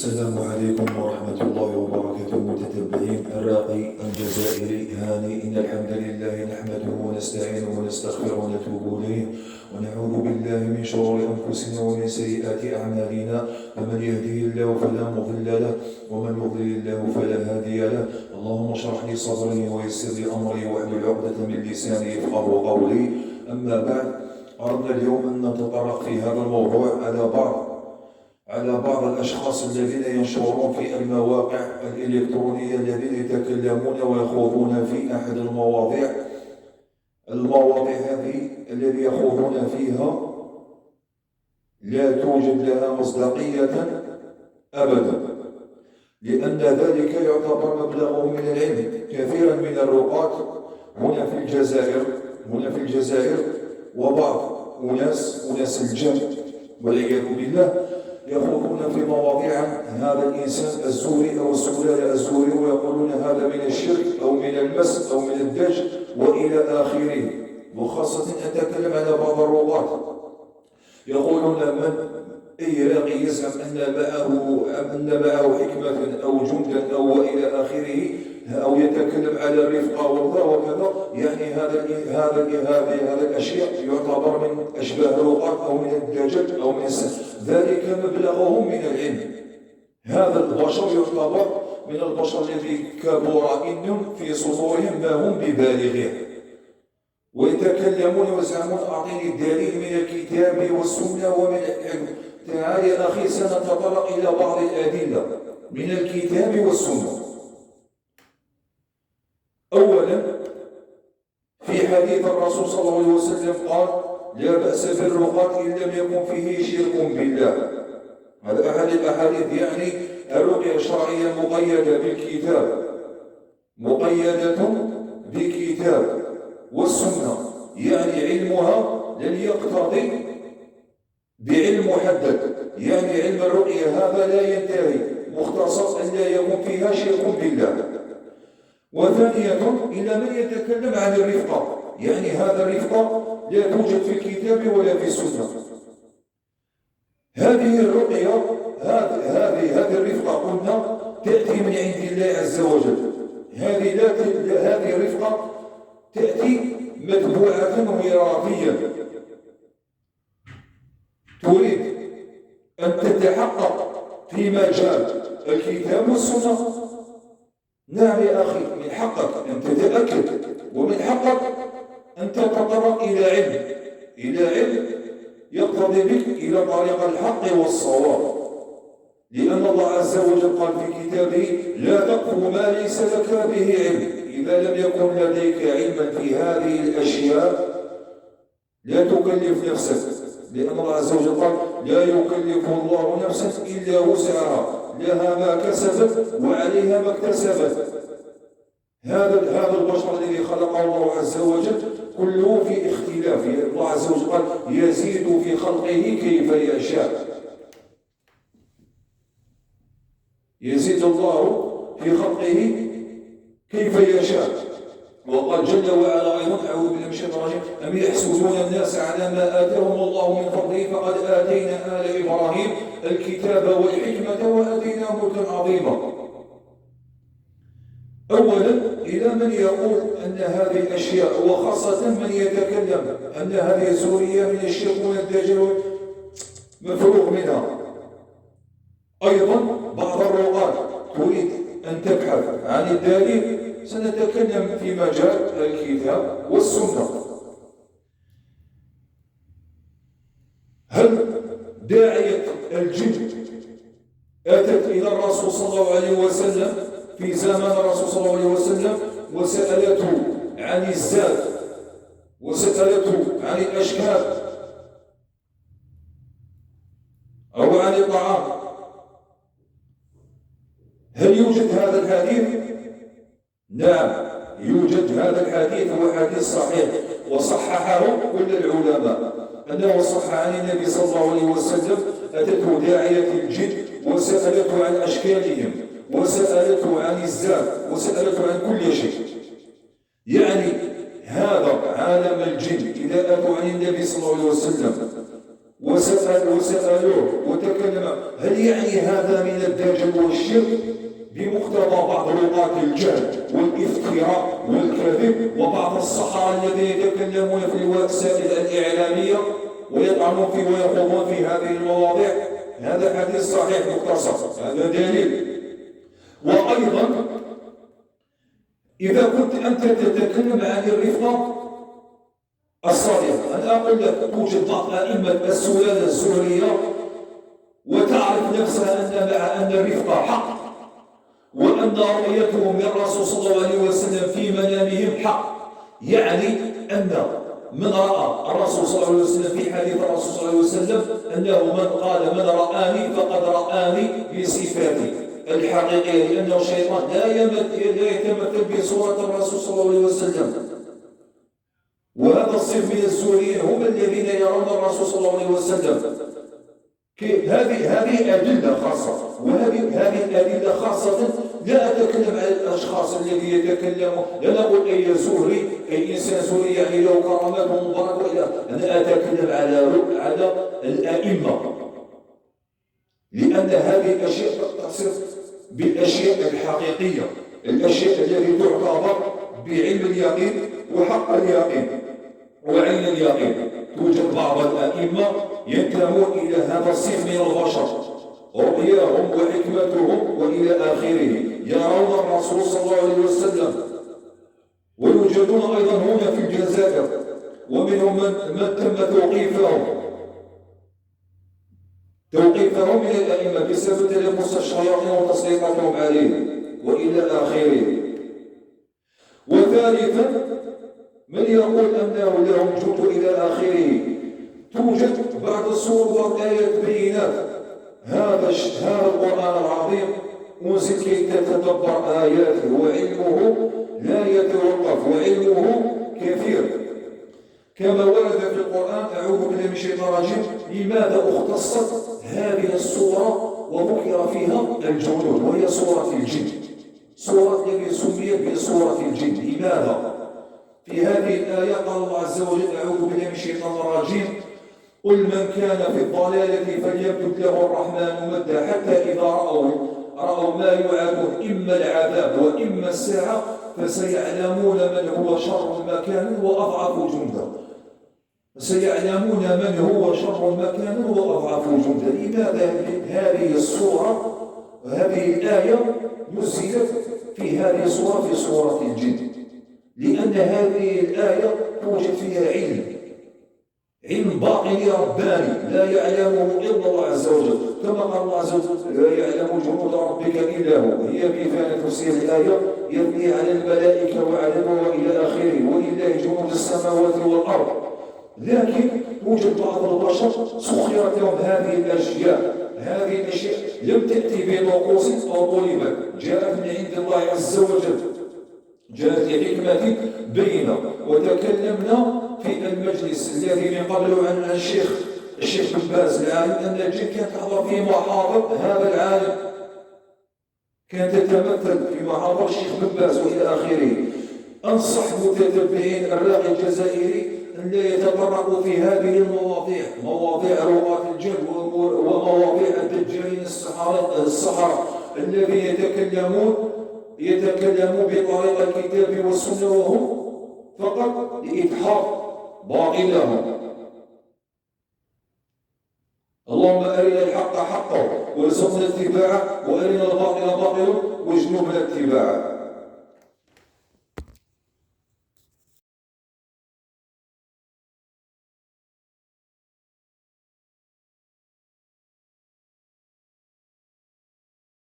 السلام عليكم ورحمة الله وبركاته. متتبعين الراقي الجزائري هاني، إن الحمد لله نحمده ونستعينه ونستغفره ونتوب إليه ونعوذ بالله من شرور أنفسنا ومن سيئات أعمالنا، فمن يهده الله فلا مضل له ومن يضلل الله فلا هادي له. اللهم اشرح لي صدري ويسر لي أمري واحلل عقدة من لساني يفقهوا قولي. أما بعد، أردنا اليوم أن نتطرق في هذا الموضوع على بعض الأشخاص الذين ينشرون في المواقع الإلكترونية، الذين يتكلمون ويخوضون في أحد المواضيع هذه الذي يخوضون فيها لا توجد لها مصداقية أبدا، لأن ذلك يعتبر مبلغه من العلم. كثيرا من الرقاة هنا في الجزائر وبعض أناس الجهل والعياذ بالله يخوضون في مواضيع هذا الإنسان الزوري أو السلالة الزوري، ويقولون هذا من الشرك أو من المس أو من الدج وإلى آخره. وخاصة أتكلم على بعض الرقاة يقولون من أي راقي يزعم أن معه حكمة أو جندا أو إلى آخره، أو يتكلم على الرفقة والله وكذا، يعني هذه الأشياء يعتبر من أشباه الرقاة أو من الدجل أو من السحر. ذلك مبلغهم من العلم. هذا البشر يعتبر من البشر الذي كبر إن في صدورهم ما هم ببالغين، ويتكلمون ويزعمون أعطيني الدليل من الكتاب والسنة ومن العلم. تعال يا أخي، سنتطرق إلى بعض الأدلة من الكتاب والسنة. أولا، في حديث الرسول صلى الله عليه وسلم قال: لا بأس بالرقاة إن لم يكن فيه شرك بالله. هذا أحد الأحاديث، يعني الرقية الشرعية مقيدة بكتاب والسنة، يعني علمها لن يقتضي بعلم محدد، يعني علم الرقية هذا لا ينتهي، مختصص أن لا يكون فيها شرك بالله. وثانية، إلى من يتكلم عن الرفقة، يعني هذا الرفقة لا توجد في الكتاب ولا في السنة. هذه الرقية هذه الرفقة قلنا تأتي من عند الله عز وجل. هذه الرفقة تأتي متبوعة وراثيا. تريد أن تتحقق في مجال الكتاب والسنة؟ نعم يا أخي، من حقك أن تتأكد، ومن حقك أن تتطرق إلى علم يقتضي بك إلى طريق الحق والصواب، لأن الله عز وجل قال في كتابه: لا تقف ما ليس لك به علم. إذا لم يكن لديك علما في هذه الأشياء لا تكلف نفسك، لأن الله عز وجل قال: لا يكلف الله نفسا إلا وسعها، لها ما كسبت وعليها ما اكتسبت. هذا البشر الذي خلقه الله عز وجل كله في اختلاف. الله عز وجل قال: يزيد في خلقه كيف يشاء. يزيد الله في خلقه كيف يشاء. وقال جل وعلا أيضا: أعوذ بالله من الشيطان الرجيم: أم يحسدون الناس على ما آتاهم الله من فضله فقد آتينا آل إبراهيم الكتاب والحكمة وآتيناهم ملكا عظيما. أولا، إلى من يقول أن هذه الأشياء، وخاصة من يتكلم أن هذه الزورية من الشرك والدجل مفروغ منها. أيضا بعض الرقاة تريد أن تبحث عن الدليل. سنتكلم في مجال الكتاب والسنة. هل داعية الجن أتت إلى الرسول صلى الله عليه وسلم في زمن الرسول صلى الله عليه وسلم وسألته عن الزاد وسألته عن الأشكال أو عن الطعام؟ هل يوجد هذا الحديث؟ نعم، يوجد هذا الحديث، هو حديث صحيح وصححه كل العلماء، أنه صح عن النبي صلى الله عليه وسلم: أتته داعية الجن وسألته عن أشكالهم وسألته عن الزاد وسألته عن كل شيء. يعني هذا عالم الجن إذا أتوا عن النبي صلى الله عليه وسلم وسألوه وتكلم هل يعني هذا من الدجل والشرك بمقتضى بعض لغات الجهل والافتراء والكذب وبعض السحرة الذين يتكلمون في الوسائل الإعلامية ويطعنون فيه ويخوضون في هذه المواضيع. هذا حديث صحيح مختصر، هذا دليل. وأيضا إذا كنت أنت تتكلم عن الرفقة الصالحة، أنا أقول لك توجد بعض أئمة السلالة الزهرية وتعرف نفسها أن الرفقة حق، وأن رؤيتهم للرسول صلى الله عليه وسلم في منامهم حق، يعني أن من رأى الرسول صلى الله عليه وسلم في حديث الرسول صلى الله عليه وسلم أنه من قال من رآني فقد رآني بصفاتي الحقيقية، لأنه الشيطان لا يتمثل بصورة الرسول صلى الله عليه وسلم. وهذا الصنف من الزهريين هم الذين يرون الرسول صلى الله عليه وسلم. هذه أدلة خاصة، وهذه الأدلة خاصة لا أتكلم عن الأشخاص الذين يتكلمون، لا نقول أي زهري أي إنسان زهري يعني له كرامات ومبارك وإلى، أنا أتكلم على الأئمة، لأن هذه الأشياء تصير بالأشياء الحقيقية، الأشياء التي تعتبر بعلم اليقين وحق اليقين وعين اليقين. توجد بعض الأئمة ينتمون إلى هذا الصنف من البشر، رؤياهم وحكمتهم وإلى آخره يرون الرسول صلى الله عليه وسلم، ويوجدون أيضا هنا في الجزائر، ومنهم من تم توقيفهم من الأئمة بسبب تلبس الشياطين وتسليطاتهم عليه وإلى آخره. وثالثا من يقول أنه لهم جند إلى آخره. توجد بعض الصور والآيات بينات. هذا القرآن العظيم أنزل كي تتدبر آياته، وعلمه لا يتوقف، وعلمه كثير كما ورد في القرآن. أعوذ بالله من الشيطان الرجيم. لماذا اختصت هذه السورة وذكر فيها الجنود وهي سورة الجن؟ سورة التي سميت بسورة الجن، لماذا؟ في هذه الآية قال الله عز وجل: أعوذ بالله من الشيطان الرجيم: قل من كان في الضلالة فليمدد له الرحمن مدا حتى إذا رأوا ما يوعدون إما العذاب وإما الساعة فسيعلمون من هو شر مكانا وأضعف جندا. سيعلمون من هو شر مكانا وأضعف جندا. لماذا هذه السورة هذه الآية نزلت في هذه السورة في سورة الجن؟ لأن هذه الآية توجد فيها علم باطني رباني لا يعلمه إلا الله عز وجل، كما قال الله عز وجل: لا يعلم جنود ربك إلا هو. هي بفعل تفسير الآية يبني على الملائكة وعلمه وإلى آخره، ولله جنود السماوات والأرض. لكن توجد بعض البشر سخرت لهم هذه الأشياء لم تأتي بنقوص أو طلبت، جاءت من عند الله عز وجل، جاءت لحكمة بينة. وتكلمنا في المجلس الذي من قبله عن الشيخ بن باز العالم أن الجن كانت تحضر في محاضر هذا العالم، كانت تتمثل في محاضر الشيخ بن باز وإلى آخره. أنصح متتبعين الراعي الجزائري أن لا يتطرقوا في هذه المواضيع، مواضيع رؤاة الجن ومواضيع الدجالين السحرة الذين يتكلمون بطريقة الكتاب والسنة، وهم فقط لإدحاض باطلهم. اللهم أرنا الحق حقا وارزقنا اتباعه، وأرنا الباطل باطلا واجنبنا اتباعه.